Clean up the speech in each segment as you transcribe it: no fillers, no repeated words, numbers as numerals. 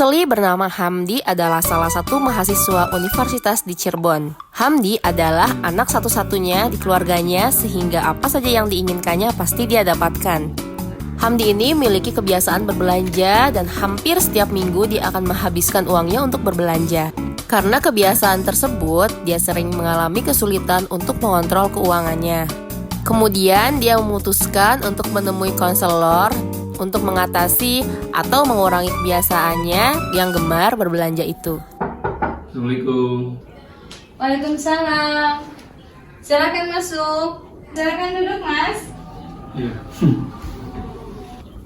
Asli bernama Hamdi adalah salah satu mahasiswa universitas di Cirebon. Hamdi adalah anak satu-satunya di keluarganya sehingga apa saja yang diinginkannya pasti dia dapatkan. Hamdi ini memiliki kebiasaan berbelanja dan hampir setiap minggu dia akan menghabiskan uangnya untuk berbelanja. Karena kebiasaan tersebut, dia sering mengalami kesulitan untuk mengontrol keuangannya. Kemudian dia memutuskan untuk menemui konselor untuk mengatasi atau mengurangi kebiasaannya yang gemar berbelanja itu. Assalamualaikum. Waalaikumsalam. Silakan masuk. Silakan duduk, Mas. Iya.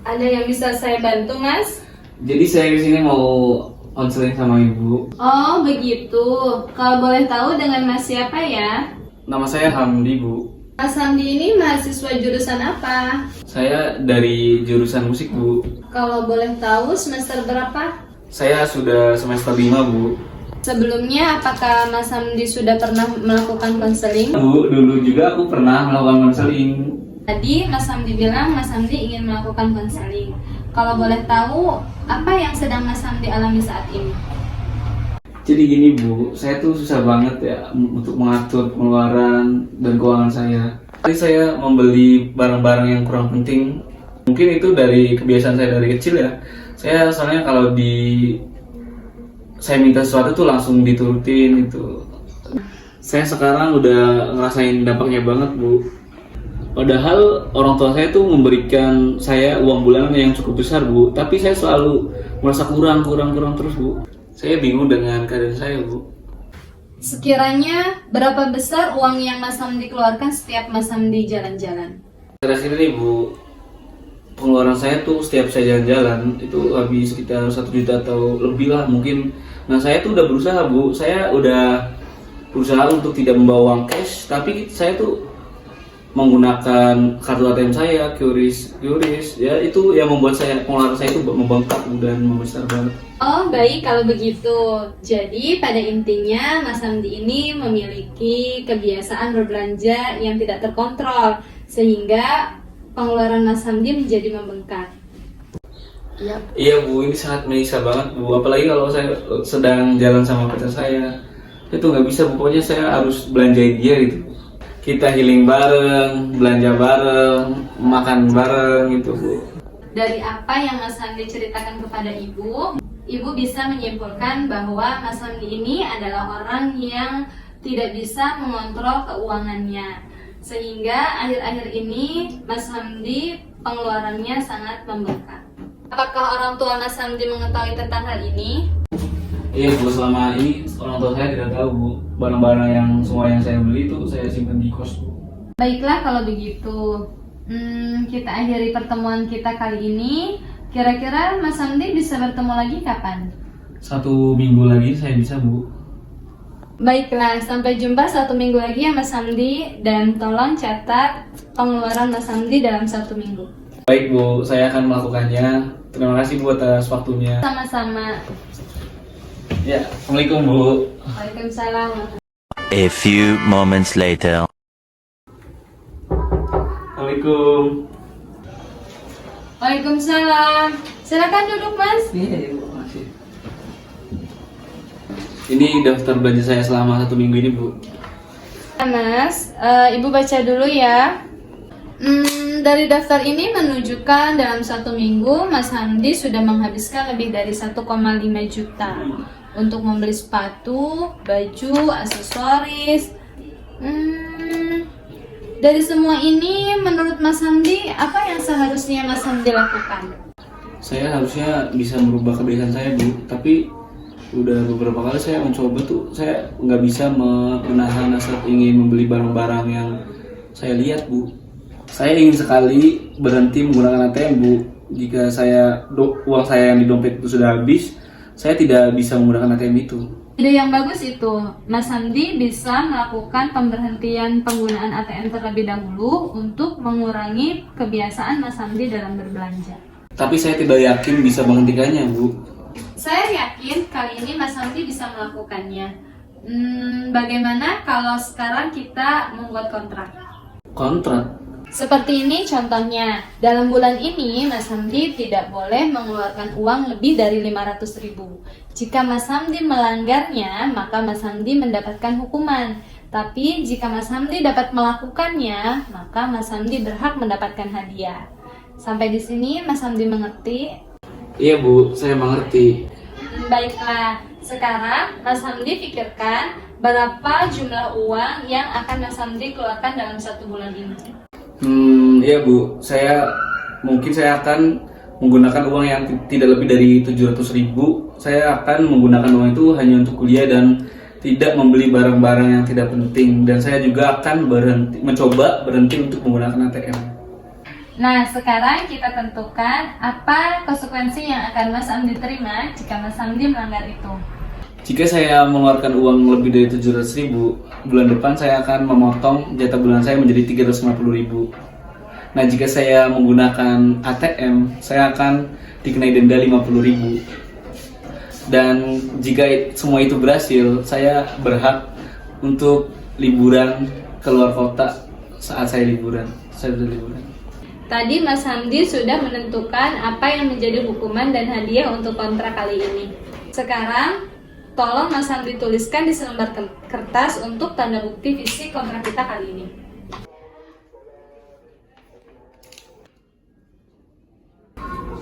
Ada yang bisa saya bantu, Mas? Jadi saya kesini mau konseling sama ibu. Oh, begitu. Kalau boleh tahu dengan Mas siapa ya? Nama saya Hamdi, Bu. Mas Hamdi ini mahasiswa jurusan apa? Saya dari jurusan musik, Bu. Kalau boleh tahu semester berapa? Saya sudah semester 5, Bu. Sebelumnya, apakah Mas Hamdi sudah pernah melakukan konseling? Bu, dulu juga aku pernah melakukan konseling. Tadi Mas Hamdi bilang Mas Hamdi ingin melakukan konseling. Kalau boleh tahu, apa yang sedang Mas Hamdi alami saat ini? Jadi gini, Bu, saya tuh susah banget ya untuk mengatur pengeluaran dan keuangan saya. Tadi saya membeli barang-barang yang kurang penting. Mungkin itu dari kebiasaan saya dari kecil ya. Saya soalnya kalau saya minta sesuatu tuh langsung diturutin itu. Saya sekarang udah ngerasain dampaknya banget, Bu. Padahal orang tua saya tuh memberikan saya uang bulanan yang cukup besar, Bu. Tapi saya selalu merasa kurang terus, Bu. Saya bingung dengan keadaan saya, Bu. Sekiranya berapa besar uang yang Mas Hamdi keluarkan setiap Mas Hamdi jalan-jalan? Terakhir ini, Bu, pengeluaran saya tuh setiap saya jalan-jalan itu habis sekitar 1 juta atau lebih lah mungkin. Nah, saya tuh udah berusaha, Bu. Saya udah berusaha untuk tidak membawa uang cash, tapi saya tuh menggunakan kartu ATM saya, QRIS, ya itu yang membuat pengeluaran saya itu membengkak dan membesar banget. Oh, baik kalau begitu. Jadi pada intinya Mas Hamdi ini memiliki kebiasaan berbelanja yang tidak terkontrol sehingga pengeluaran Mas Hamdi menjadi membengkak. Iya, Bu, ini sangat menyiksa banget, Bu. Apalagi kalau saya sedang jalan sama pacar saya, itu nggak bisa, Bu. Pokoknya saya harus belanjain dia gitu. Kita healing bareng, belanja bareng, makan bareng gitu, Bu. Dari apa yang Mas Hamdi ceritakan kepada Ibu bisa menyimpulkan bahwa Mas Hamdi ini adalah orang yang tidak bisa mengontrol keuangannya. Sehingga akhir-akhir ini Mas Hamdi pengeluarannya sangat membengkak. Apakah orang tua Mas Hamdi mengetahui tentang hal ini? Iya, Bu, selama ini orang tua saya tidak tahu, Bu. Barang-barang yang semua yang saya beli itu saya simpan di kos, Bu. Baiklah kalau begitu. Kita akhiri pertemuan kita kali ini. Kira-kira Mas Hamdi bisa bertemu lagi kapan? 1 minggu lagi saya bisa, Bu. Baiklah, sampai jumpa 1 minggu lagi ya Mas Hamdi. Dan tolong catat pengeluaran Mas Hamdi dalam 1 minggu. Baik, Bu, saya akan melakukannya. Terima kasih, Bu, atas waktunya. Sama-sama. Ya, Assalamualaikum, Bu. Waalaikumsalam. A few moments later. Assalamualaikum. Waalaikumsalam. Silakan duduk, Mas. Iya, Bu, makasih. Ini daftar belanja saya selama 1 minggu ini, Bu. Mas, Ibu baca dulu ya. Dari daftar ini menunjukkan dalam 1 minggu Mas Hamdi sudah menghabiskan lebih dari 1,5 juta untuk membeli sepatu, baju, aksesoris. Dari semua ini, menurut Mas Hamdi, apa yang seharusnya Mas Hamdi lakukan? Saya harusnya bisa merubah kebiasaan saya, Bu. Tapi udah beberapa kali saya mencoba tuh, saya nggak bisa menahan hasrat ingin membeli barang-barang yang saya lihat, Bu. Saya ingin sekali berhenti menggunakan ATM, Bu. Jika uang saya yang di dompet itu sudah habis, saya tidak bisa menggunakan ATM itu. Ide yang bagus itu. Mas Hamdi bisa melakukan pemberhentian penggunaan ATM terlebih dahulu untuk mengurangi kebiasaan Mas Hamdi dalam berbelanja. Tapi saya tidak yakin bisa menghentikannya, Bu. Saya yakin kali ini Mas Hamdi bisa melakukannya. Bagaimana kalau sekarang kita membuat kontrak? Kontrak? Seperti ini contohnya, dalam bulan ini Mas Hamdi tidak boleh mengeluarkan uang lebih dari 500.000. Jika Mas Hamdi melanggarnya, maka Mas Hamdi mendapatkan hukuman. Tapi jika Mas Hamdi dapat melakukannya, maka Mas Hamdi berhak mendapatkan hadiah. Sampai di sini Mas Hamdi mengerti? Iya Bu, saya mengerti. Baiklah, sekarang Mas Hamdi pikirkan berapa jumlah uang yang akan Mas Hamdi keluarkan dalam 1 bulan ini. Iya Bu, saya akan menggunakan uang yang tidak lebih dari 700.000. Saya akan menggunakan uang itu hanya untuk kuliah dan tidak membeli barang-barang yang tidak penting. Dan saya juga akan mencoba berhenti untuk menggunakan ATM. Nah, sekarang kita tentukan apa konsekuensi yang akan Mas Hamdi terima jika Mas Hamdi melanggar itu. Jika saya mengeluarkan uang lebih dari 700.000, bulan depan saya akan memotong jatah bulan saya menjadi 350.000. Nah, jika saya menggunakan ATM, saya akan dikenai denda 50.000. Dan jika semua itu berhasil, saya berhak untuk liburan keluar kota saat saya liburan. Tadi Mas Hamdi sudah menentukan apa yang menjadi hukuman dan hadiah untuk kontrak kali ini. Sekarang, tolong Mas Hamdi tuliskan di selembar kertas untuk tanda bukti fisik kontrak kita kali ini.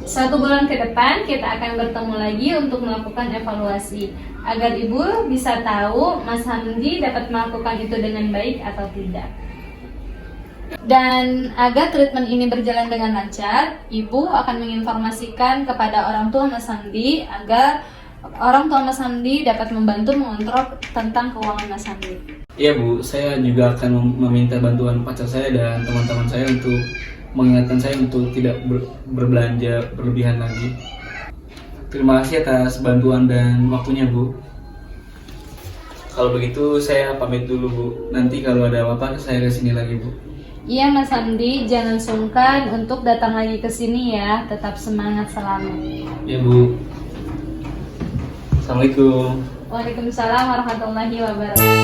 Suatu bulan ke depan kita akan bertemu lagi untuk melakukan evaluasi agar Ibu bisa tahu Mas Hamdi dapat melakukan itu dengan baik atau tidak. Dan agar treatment ini berjalan dengan lancar, Ibu akan menginformasikan kepada orang tua Mas Hamdi agar orang tua Mas Hamdi dapat membantu mengontrol tentang keuangan Mas Hamdi. Iya Bu, saya juga akan meminta bantuan pacar saya dan teman-teman saya untuk mengingatkan saya untuk tidak berbelanja berlebihan lagi. Terima kasih atas bantuan dan waktunya Bu. Kalau begitu saya pamit dulu Bu. Nanti kalau ada apa-apa saya kesini lagi Bu. Iya Mas Hamdi, jangan sungkan untuk datang lagi ke sini ya. Tetap semangat selalu. Ya Bu. Assalamualaikum. Waalaikumsalam warahmatullahi wabarakatuh.